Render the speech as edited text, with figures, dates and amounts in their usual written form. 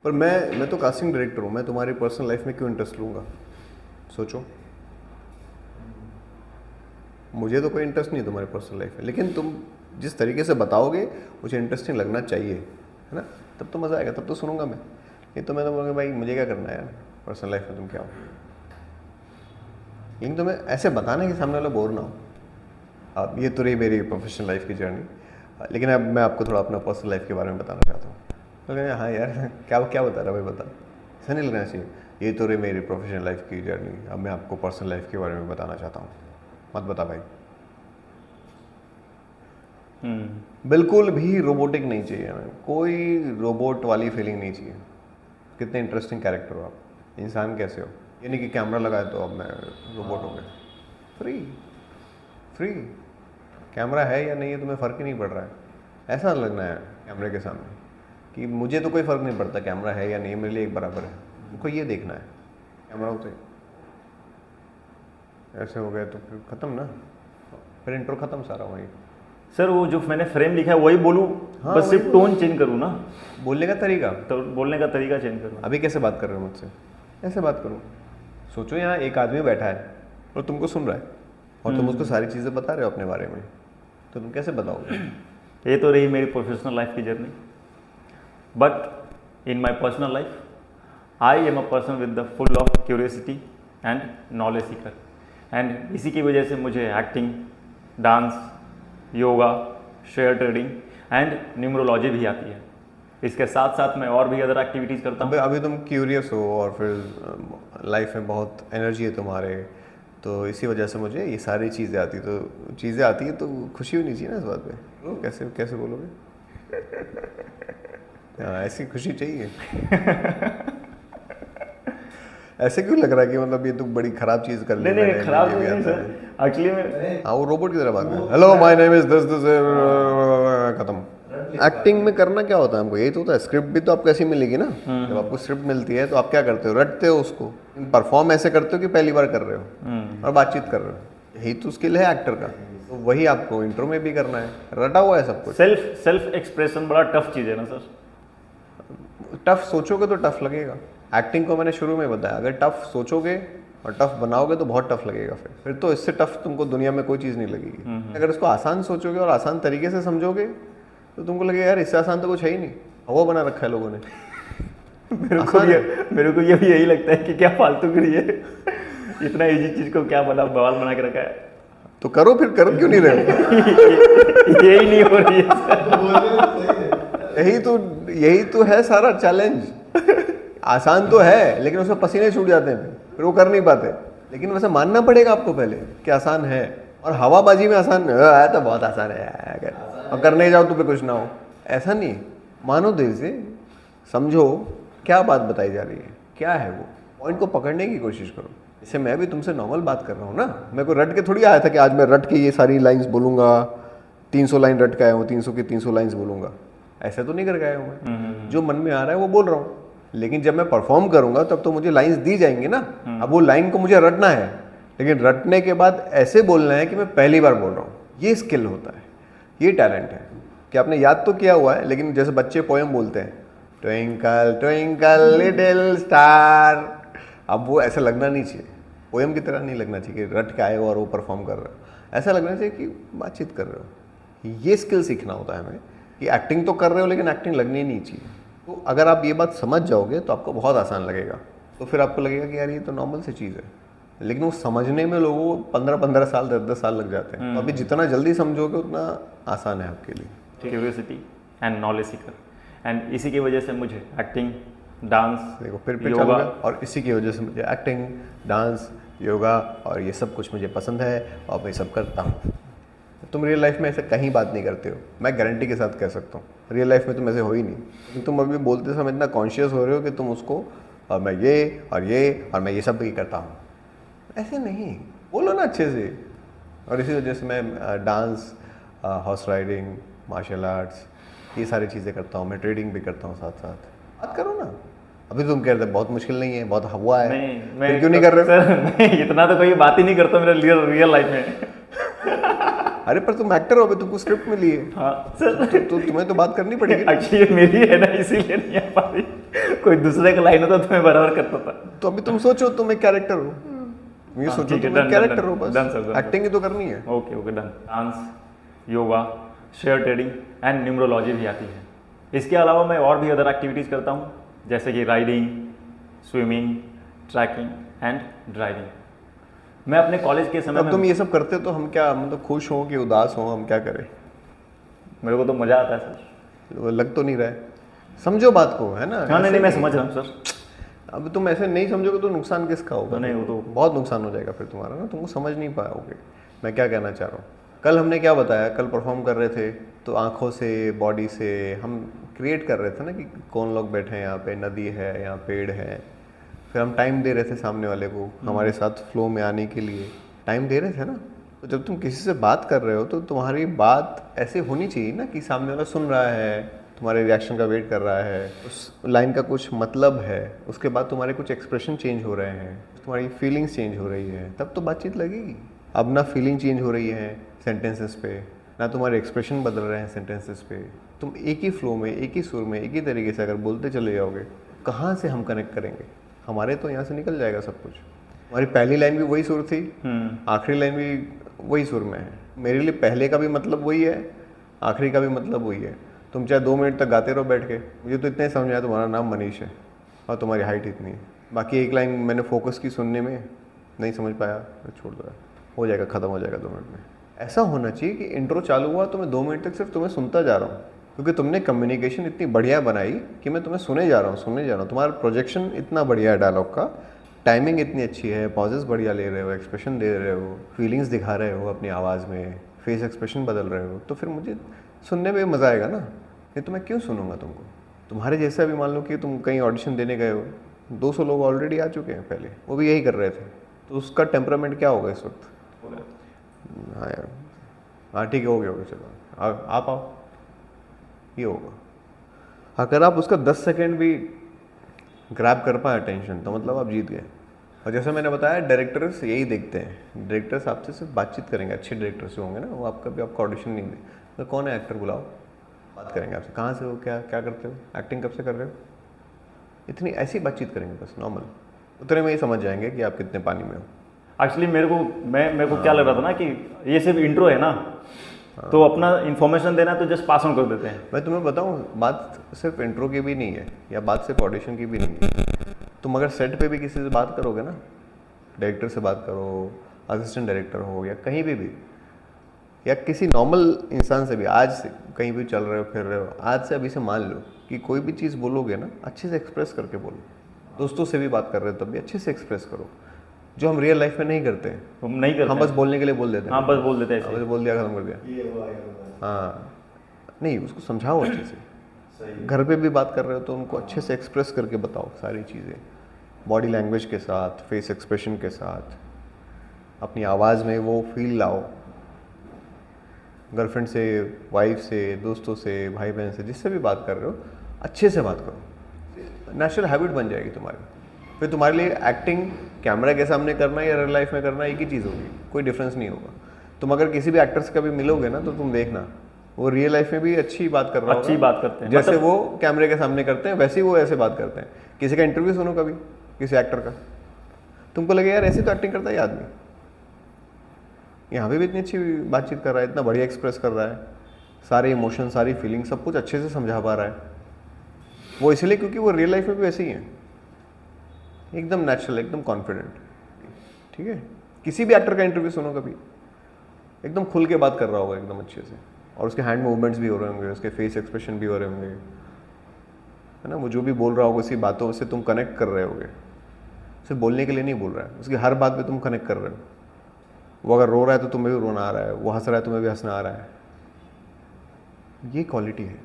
पर मैं तो कास्टिंग डायरेक्टर हूँ, मैं तुम्हारी पर्सनल लाइफ में क्यों इंटरेस्ट लूँगा? सोचो, मुझे तो कोई इंटरेस्ट नहीं है तुम्हारी पर्सनल लाइफ में, लेकिन तुम जिस तरीके से बताओगे मुझे इंटरेस्टिंग लगना चाहिए, है ना? तब तो मज़ा आएगा, तब तो सुनूंगा मैं। नहीं तो मैं तो बोलूँगा भाई मुझे क्या करना है यार पर्सनल लाइफ में, तुम क्या हो। लेकिन तुम्हें ऐसे बताना कि सामने वाला बोर ना हो। अब ये तो रही मेरी प्रोफेशनल लाइफ की जर्नी, लेकिन अब मैं आपको थोड़ा अपना पर्सनल लाइफ के बारे में बताना चाहता हूँ। तो हाँ यार क्या क्या बता रहा भाई, बता, ऐसा नहीं लगना चाहिए। ये तो रही मेरी प्रोफेशनल लाइफ की जर्नी, अब मैं आपको पर्सनल लाइफ के बारे में बताना चाहता हूँ। मत बता भाई। बिल्कुल भी रोबोटिक नहीं चाहिए हमें, कोई रोबोट वाली फीलिंग नहीं चाहिए। कितने इंटरेस्टिंग कैरेक्टर हो आप, इंसान कैसे हो। ये नहीं कि कैमरा लगाए तो अब मैं रोबोट हो गया। फ्री कैमरा है या नहीं है तुम्हें फ़र्क ही नहीं पड़ रहा है, ऐसा लगना है कैमरे के सामने कि मुझे तो कोई फ़र्क नहीं पड़ता कैमरा है या नहीं, मेरे लिए एक बराबर है। उनको ये देखना है कैमरा होते ऐसे हो गए तो फिर ख़त्म ना, फिर इंट्रो ख़त्म सारा वहीं। सर वो जो मैंने फ्रेम लिखा है वही बोलूँ? हाँ, बस सिर्फ टोन चेंज करूँ ना, बोलने का तरीका, तो बोलने का तरीका चेंज करूँ। अभी कैसे बात कर रहे हो मुझसे, ऐसे बात करूँ। सोचो यहाँ एक आदमी बैठा है और तुमको सुन रहा है और तुम उसको सारी चीज़ें बता रहे हो अपने बारे में, तो तुम कैसे बताओगे? ये तो रही मेरी प्रोफेशनल लाइफ की journey, but in my personal life I am a person with the full of curiosity and knowledge Sikar, and इसी की वजह से मुझे acting, dance, yoga, share trading and numerology भी आती है। इसके साथ साथ मैं और भी अदर एक्टिविटीज़ करता हूँ। अभी तुम क्यूरियस हो और फिर लाइफ में बहुत एनर्जी है तुम्हारे, तो इसी वजह से मुझे ये सारी चीज़ें आती, तो चीज़ें आती है तो खुशी होनी चाहिए ना इस बात पे। कैसे कैसे बोलोगे? ऐसी खुशी चाहिए। ऐसे क्यों लग रहा है कि मतलब ये तो बड़ी खराब चीज़ कर ली? नहीं खराब नहीं सर, एक्चुअली में हाँ वो रोबोट की तरह बात कर, hello my name is this this, खत्म। एक्टिंग में करना क्या होता है हमको, यही तो होता है। स्क्रिप्ट भी तो आपको ऐसी मिलेगी ना, जब आपको स्क्रिप्ट मिलती है तो आप क्या करते हो, रटते हो उसको, परफॉर्म ऐसे करते हो कि पहली बार कर रहे हो और बातचीत कर रहे हो। यही तो स्किल है एक्टर का, तो वही आपको इंट्रो में भी करना है, रटा हुआ है सब कुछ। सेल्फ एक्सप्रेशन बड़ा टफ चीज़ है ना सर। टफ सोचोगे तो टफ लगेगा। एक्टिंग को मैंने शुरू में बताया, अगर टफ सोचोगे और टफ बनाओगे तो बहुत टफ लगेगा। फिर तो इससे टफ तुमको दुनिया में कोई चीज़ नहीं लगेगी। अगर इसको आसान सोचोगे और आसान तरीके से समझोगे तो तुमको लगेगा यार इससे आसान तो कुछ है ही नहीं, हवा बना रखा है लोगों ने। मेरे को ये भी यही लगता है कि क्या फालतू करी है, इतना इजी चीज को क्या बवाल बना के रखा है। तो करो, फिर कर क्यों नहीं रहे हो? यही नहीं हो रही है। यही तो है सारा चैलेंज। आसान तो है लेकिन उसमें पसीने छूट जाते हैं, फिर वो कर नहीं पाते। लेकिन वैसे मानना पड़ेगा आपको पहले कि आसान है, और हवाबाजी में आसान है तो बहुत आसान है अगर, और करने जाओ तो फिर कुछ ना हो। ऐसा नहीं, मानो दिल से, समझो क्या बात बताई जा रही है, क्या है वो पॉइंट को पकड़ने की कोशिश करो। जैसे मैं भी तुमसे नॉर्मल बात कर रहा हूँ ना, मेरे को रट के थोड़ी आया था कि आज मैं रट के ये सारी लाइंस बोलूँगा, 300 लाइन रट के आया हूँ, 300 की 300 लाइंस बोलूँगा, ऐसा तो नहीं करके आया हूँ मैं। जो मन में आ रहा है वो बोल रहा हूँ। लेकिन जब मैं परफॉर्म करूँगा तब तो मुझे लाइंस दी जाएंगी ना। अब वो लाइन को मुझे रटना है, लेकिन रटने के बाद ऐसे बोलना है कि मैं पहली बार बोल रहा हूँ। ये स्किल होता है, ये टैलेंट है कि आपने याद तो किया हुआ है, लेकिन जैसे बच्चे पोएम बोलते हैं, ट्विंकल ट्विंकल लिटिल स्टार, अब वो ऐसा लगना नहीं चाहिए, पोएम की तरह नहीं लगना चाहिए कि रट के आए हो और वो परफॉर्म कर रहे हो। ऐसा लगना चाहिए कि बातचीत कर रहे हो। ये स्किल सीखना होता है हमें कि एक्टिंग तो कर रहे हो लेकिन एक्टिंग लगनी नहीं चाहिए। तो अगर आप ये बात समझ जाओगे तो आपको बहुत आसान लगेगा। तो फिर आपको लगेगा कि यार ये तो नॉर्मल सी चीज़ है, लेकिन वो समझने में लोगों को 15-15 साल 10-10 साल लग जाते हैं। तो अभी जितना जल्दी समझोगे उतना आसान है आपके लिए। Curiosity and knowledge Sikar, and इसी की वजह से मुझे एक्टिंग, डांस, देखो फिर योगा, और इसी की वजह से मुझे एक्टिंग, डांस, योगा और ये सब कुछ मुझे पसंद है और मैं सब करता हूँ। तुम रियल लाइफ में ऐसे कहीं बात नहीं करते हो, मैं गारंटी के साथ कह सकता हूँ। रियल लाइफ में तुम ऐसे हो ही नहीं। तुम अभी बोलते समय इतना कॉन्शियस हो रहे हो कि तुम उसको और मैं ये और मैं ये सब भी करता हूँ। ऐसे नहीं, बोलो ना अच्छे से। और इसी वजह से मैं dance, horse riding, martial arts, ये सारी चीज़ें करता हूँ। मैं ट्रेडिंग भी करता हूँ साथ साथ। बात करो ना। अभी तुम कह रहे थे बहुत मुश्किल नहीं है, बहुत हवा है, मैं क्यों नहीं कर रहे हो? सर मैं इतना तो कोई बात ही नहीं करता मेरे रियल लाइफ में। अरे पर तुम एक्टर हो, अभी तुमको स्क्रिप्ट मिली है, हाँ सर, तो तुम्हें तो बात करनी पड़ेगी ना। एक्चुअली मेरी है ना, इसीलिए नहीं आ पा रही। कोई दूसरे का लाइन होता तो मैं बराबर करता था। तो अभी तुम सोचो तुम एक कैरेक्टर हो, ये हाँ, सोचो ठीक है, तुम एक done, कैरेक्टर done, हो, बस done, sir, done, एक्टिंग ही तो करनी है। Okay okay done. Dance, yoga, share trading and numerology भी आती है। इसके अलावा मैं और भी अदर एक्टिविटीज़ करता हूँ, जैसे कि riding, swimming, trekking and driving. मैं अपने कॉलेज के समय अब में, तुम ये सब करते तो हम क्या, मतलब खुश हो कि उदास हो, हम क्या करें? मेरे को तो मज़ा आता है सर। वो लग तो नहीं रहा है, समझो बात को, है ना? हाँ नहीं ऐसे नहीं, मैं समझ रहा हूँ सर। अब तुम ऐसे नहीं समझोगे तो नुकसान किसका होगा? नहीं, वो तो बहुत नुकसान हो जाएगा फिर तुम्हारा ना, तुमको समझ नहीं पाओगे मैं क्या कहना चाह रहा हूँ। कल हमने क्या बताया, कल परफॉर्म कर रहे थे तो आंखों से, बॉडी से हम क्रिएट कर रहे थे ना कि कौन लोग बैठे हैं यहाँ पे, नदी है, यहाँ पेड़ है। फिर हम टाइम दे रहे थे सामने वाले को हमारे साथ फ्लो में आने के लिए, टाइम दे रहे थे ना। तो जब तुम किसी से बात कर रहे हो तो तुम्हारी बात ऐसे होनी चाहिए ना कि सामने वाला सुन रहा है, तुम्हारे रिएक्शन का वेट कर रहा है, उस लाइन का कुछ मतलब है, उसके बाद तुम्हारे कुछ एक्सप्रेशन चेंज हो रहे हैं, तुम्हारी फीलिंग्स चेंज हो रही है, तब तो बातचीत लगेगी। अब ना फीलिंग चेंज हो रही है सेंटेंसेस पे, ना तुम्हारे एक्सप्रेशन बदल रहे हैं सेंटेंसेस पे, तुम एक ही फ्लो में, एक ही सुर में, एक ही तरीके से अगर बोलते चले जाओगे, कहाँ से हम कनेक्ट करेंगे? हमारे तो यहाँ से निकल जाएगा सब कुछ। हमारी पहली लाइन भी वही सुर थी, आखिरी लाइन भी वही सुर में है। मेरे लिए पहले का भी मतलब वही है, आखिरी का भी मतलब वही है। तुम चाहे 2 मिनट तक गाते रहो बैठ के, मुझे तो इतना ही समझ आया तुम्हारा नाम मनीष है और तुम्हारी हाइट इतनी है। बाकी एक लाइन मैंने फोकस की सुनने में, नहीं समझ पाया तो छोड़ दो, हो जाएगा, ख़त्म हो जाएगा 2 मिनट में। ऐसा होना चाहिए कि इंट्रो चालू हुआ तो मैं 2 मिनट तक सिर्फ तुम्हें सुनता जा रहा हूँ, क्योंकि तुमने कम्युनिकेशन इतनी बढ़िया बनाई कि मैं तुम्हें सुने जा रहा हूँ। तुम्हारा प्रोजेक्शन इतना बढ़िया है डायलॉग का, टाइमिंग इतनी अच्छी है, पॉजेस बढ़िया ले रहे हो, एक्सप्रेशन दे रहे हो, फीलिंग्स दिखा रहे हो अपनी आवाज़ में, फेस एक्सप्रेशन बदल रहे हो, तो फिर मुझे सुनने में मज़ा आएगा ना। नहीं तो मैं क्यों सुनूंगा तुमको? तुम्हारे जैसा भी मान लो कि तुम कहीं ऑडिशन देने गए हो, 200 लोग ऑलरेडी आ चुके हैं पहले, वो भी यही कर रहे थे, तो उसका टेम्परामेंट क्या होगा इस वक्त? हाँ यार, हाँ ठीक है, हो गया, चलो आप आओ, ये होगा। अगर आप उसका 10 सेकेंड भी ग्रैब कर पाए अटेंशन, तो मतलब आप जीत गए। और जैसे मैंने बताया, डायरेक्टर्स यही देखते हैं, डायरेक्टर्स आपसे सिर्फ बातचीत करेंगे, अच्छे डायरेक्टर्स होंगे ना, वो आपका भी आपका ऑडिशन नहीं देंगे, तो कौन है एक्टर, बुलाओ, बात करेंगे आपसे, कहाँ से हो, क्या क्या करते हो, एक्टिंग कब से कर रहे हो, इतनी ऐसी बातचीत करेंगे बस नॉर्मल, उतने में ही समझ जाएंगे कि आप कितने पानी में हो। एक्चुअली मेरे को क्या लग रहा था ना कि ये सिर्फ इंट्रो है ना, तो अपना इन्फॉर्मेशन देना तो जस्ट पास ऑन कर देते हैं। मैं तुम्हें बताऊं, बात सिर्फ इंट्रो की भी नहीं है, या बात सिर्फ ऑडिशन की भी नहीं है। तुम अगर सेट पे भी किसी से बात करोगे ना, डायरेक्टर से बात करो, असिस्टेंट डायरेक्टर हो या कहीं भी, या किसी नॉर्मल इंसान से भी, आज से कहीं भी चल रहे हो, फिर रहे हो, आज से अभी से मान लो कि कोई भी चीज़ बोलोगे ना, अच्छे से एक्सप्रेस करके बोलो। दोस्तों से भी बात कर रहे हो तब भी अच्छे से एक्सप्रेस करो, जो हम रियल लाइफ में नहीं करते हैं। हम नहीं करते, हम बस बोलने के लिए बोल देते हैं। हाँ बस बोल देते हैं, बस बोल दिया, खत्म कर दिया। हाँ नहीं, उसको समझाओ अच्छे से। घर पे भी बात कर रहे हो तो उनको अच्छे से एक्सप्रेस करके बताओ सारी चीज़ें, बॉडी लैंग्वेज के साथ, फेस एक्सप्रेशन के साथ, अपनी आवाज़ में वो फील लाओ। गर्लफ्रेंड से, वाइफ से, दोस्तों से, भाई बहन से, जिससे भी बात कर रहे हो, अच्छे से बात करो, नेचुरल हैबिट बन जाएगी तुम्हारी। फिर तुम्हारे लिए एक्टिंग कैमरा के सामने करना या रियल लाइफ में करना एक ही चीज़ होगी, कोई डिफरेंस नहीं होगा। तुम अगर किसी भी एक्टर से कभी मिलोगे ना, तो तुम देखना वो रियल लाइफ में भी अच्छी बात कर रहा होगा, अच्छी बात करते हैं, जैसे वो कैमरे के सामने करते हैं वैसे ही वो ऐसे बात करते हैं। किसी का इंटरव्यू सुनो कभी, किसी एक्टर का, तुमको लगे यार ऐसे तो एक्टिंग करता है ये आदमी, यहाँ पे भी इतनी अच्छी बातचीत कर रहा है, इतना बढ़िया एक्सप्रेस कर रहा है, सारे इमोशन, सारी फीलिंग, सब कुछ अच्छे से समझा पा रहा है। वो इसलिए क्योंकि वो रियल लाइफ में भी वैसे ही है, एकदम नेचुरल, एकदम कॉन्फिडेंट। ठीक है, किसी भी एक्टर का इंटरव्यू सुनो कभी, एकदम खुल के बात कर रहा होगा एकदम अच्छे से, और उसके हैंड मूवमेंट्स भी हो रहे होंगे, उसके फेस एक्सप्रेशन भी हो रहे होंगे, है ना। वो जो भी बोल रहा होगा उसी बातों से तुम कनेक्ट कर रहे होगे, सिर्फ बोलने के लिए नहीं बोल रहा है, उसकी हर बात पे तुम कनेक्ट कर रहे हो। वो अगर रो रहा है तो तुम्हें भी रोना आ रहा है, वो हंस रहा है तुम्हें भी हंसना आ रहा है। ये क्वालिटी है।